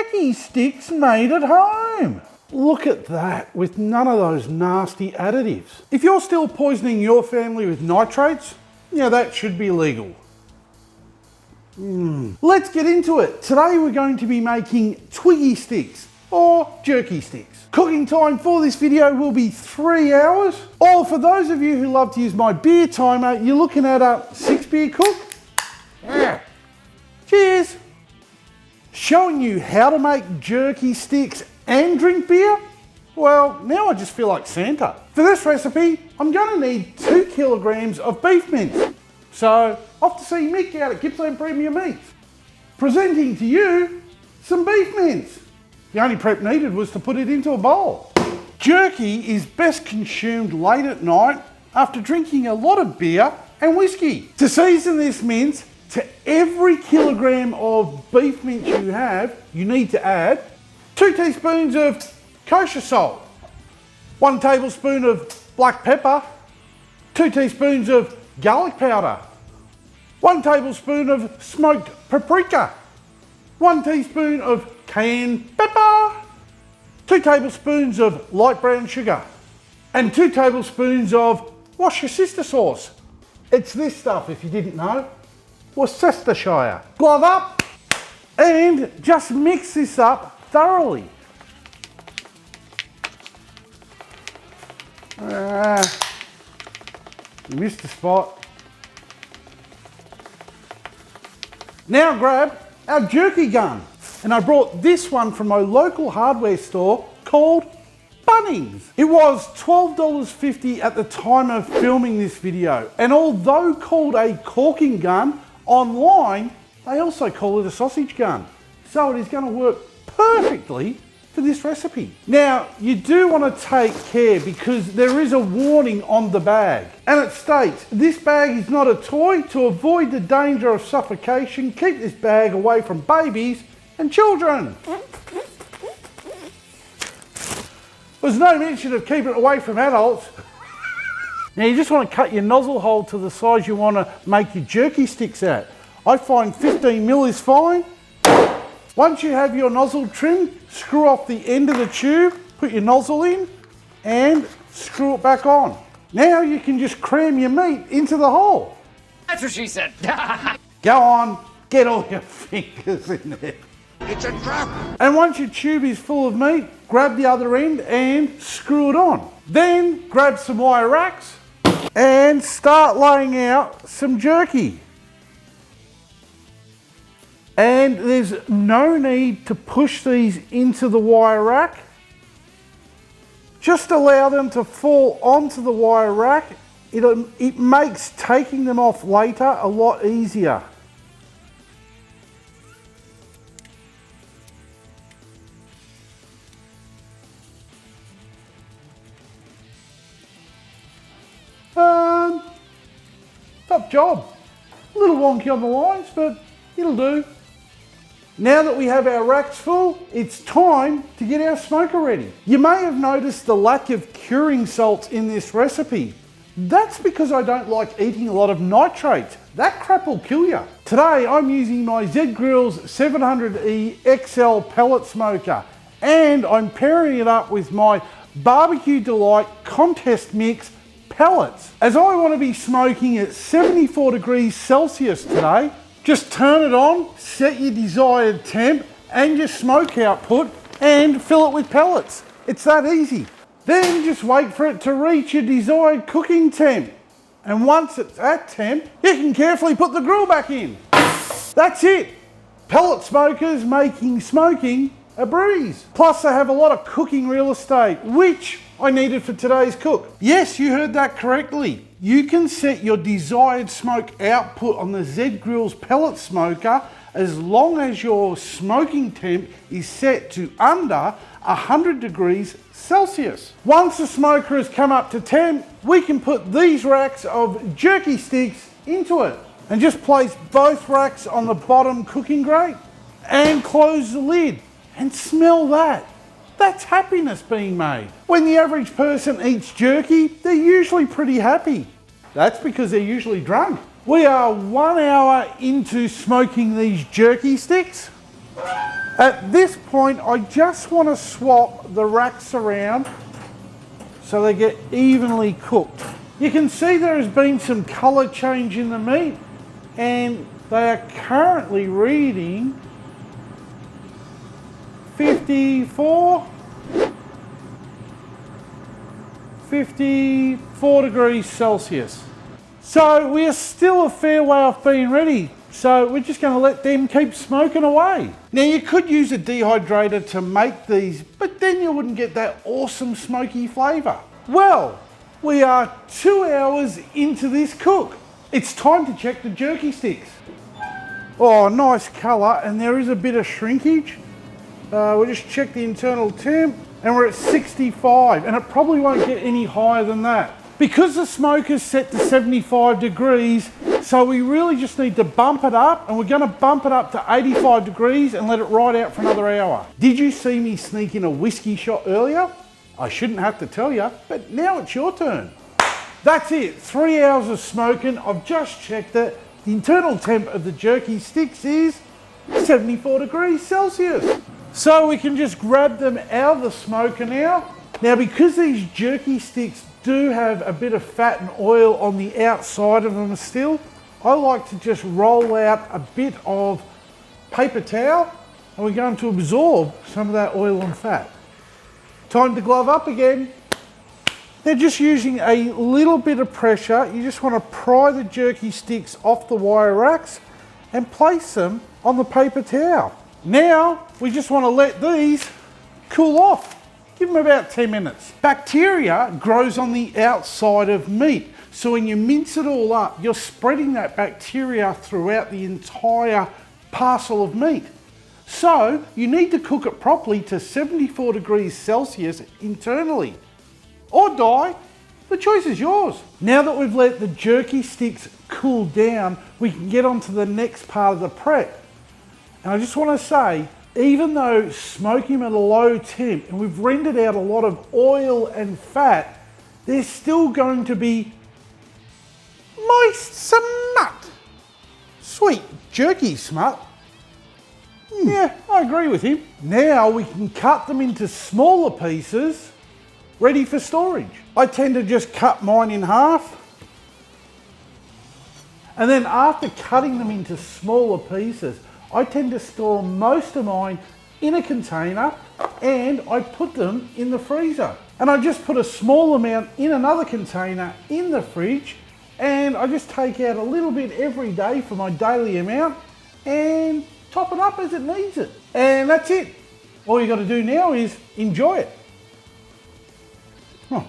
jerky sticks made at home. Look at that, with none of those nasty additives. If you're still poisoning your family with nitrates, that should be legal. Let's get into it. Today we're going to be making Twiggy sticks or jerky sticks. Cooking time for this video will be 3 hours. Or for those of you who love to use my beer timer, you're looking at a 6 beer cook. Cheers. Showing you how to make jerky sticks and drink beer? Well, now I just feel like Santa. For this recipe, I'm going to need 2 kilograms of beef mince. So, off to see Mick out at Gippsland Premium Meats. Presenting to you some beef mince. The only prep needed was to put it into a bowl. Jerky is best consumed late at night after drinking a lot of beer and whiskey. To season this mince, to every kilogram of beef mince you have, you need to add 2 teaspoons of kosher salt, 1 tablespoon of black pepper, 2 teaspoons of garlic powder, 1 tablespoon of smoked paprika, 1 teaspoon of cayenne pepper, 2 tablespoons of light brown sugar, and 2 tablespoons of Worcestershire sauce. It's this stuff, if you didn't know. Worcestershire. Glove up and just mix this up thoroughly. You missed a spot. Now grab our jerky gun. And I brought this one from my local hardware store called Bunnings. It was $12.50 at the time of filming this video. And although called a caulking gun, online they also call it a sausage gun. So it is going to work perfectly for this recipe. Now, you do want to take care because there is a warning on the bag. And it states, this bag is not a toy. To avoid the danger of suffocation, keep this bag away from babies and children. There's no mention of keeping it away from adults. Now you just want to cut your nozzle hole to the size you want to make your jerky sticks at. I find 15 mil is fine. Once you have your nozzle trimmed, screw off the end of the tube, put your nozzle in and screw it back on. Now you can just cram your meat into the hole. That's what she said. Go on, get all your fingers in there. It's a trap. And once your tube is full of meat, grab the other end and screw it on. Then grab some wire racks and start laying out some jerky. And there's no need to push these into the wire rack. Just allow them to fall onto the wire rack. It makes taking them off later a lot easier. Tough job. A little wonky on the lines, but it'll do. Now that we have our racks full, it's time to get our smoker ready. You may have noticed the lack of curing salts in this recipe. That's because I don't like eating a lot of nitrates. That crap will kill you. Today I'm using my Z Grill's 700E XL pellet smoker, and I'm pairing it up with my Barbecue Delight contest mix pellets. As I want to be smoking at 74 degrees Celsius today, just turn it on, set your desired temp and your smoke output and fill it with pellets. It's that easy. Then just wait for it to reach your desired cooking temp. And once it's at temp, you can carefully put the grill back in. That's it. Pellet smokers making smoking a breeze. Plus they have a lot of cooking real estate, which I needed for today's cook. Yes, you heard that correctly. You can set your desired smoke output on the Z Grill's pellet smoker as long as your smoking temp is set to under 100 degrees Celsius. Once the smoker has come up to temp, we can put these racks of jerky sticks into it and just place both racks on the bottom cooking grate and close the lid. And smell that. That's happiness being made. When the average person eats jerky, they're usually pretty happy. That's because they're usually drunk. We are 1 hour into smoking these jerky sticks. At this point, I just want to swap the racks around so they get evenly cooked. You can see there has been some colour change in the meat, and they are currently reading 54 degrees Celsius. So we are still a fair way off being ready. So we're just going to let them keep smoking away. Now you could use a dehydrator to make these, but then you wouldn't get that awesome smoky flavour. Well, we are 2 hours into this cook. It's time to check the jerky sticks. Oh, nice colour, and there is a bit of shrinkage. We'll just check the internal temp, and we're at 65, and it probably won't get any higher than that. Because the smoke is set to 75 degrees, so we really just need to bump it up, and we're going to bump it up to 85 degrees and let it ride out for another hour. Did you see me sneak in a whiskey shot earlier? I shouldn't have to tell you, but now it's your turn. That's it, 3 hours of smoking. I've just checked it. The internal temp of the jerky sticks is 74 degrees Celsius. So we can just grab them out of the smoker now. Now, because these jerky sticks do have a bit of fat and oil on the outside of them still, I like to just roll out a bit of paper towel, and we're going to absorb some of that oil and fat. Time to glove up again. Now, just using a little bit of pressure, you just want to pry the jerky sticks off the wire racks and place them on the paper towel. Now, we just want to let these cool off. Give them about 10 minutes. Bacteria grows on the outside of meat. So when you mince it all up, you're spreading that bacteria throughout the entire parcel of meat. So you need to cook it properly to 74 degrees Celsius internally. Or die. The choice is yours. Now that we've let the jerky sticks cool down, we can get on to the next part of the prep. And I just want to say, even though smoking them at a low temp and we've rendered out a lot of oil and fat, there's still going to be moist smut. Sweet jerky smut. Yeah, I agree with him. Now we can cut them into smaller pieces, ready for storage. I tend to just cut mine in half. And then after cutting them into smaller pieces, I tend to store most of mine in a container, and I put them in the freezer. And I just put a small amount in another container in the fridge, and I just take out a little bit every day for my daily amount and top it up as it needs it. And that's it. All you got to do now is enjoy it. Oh,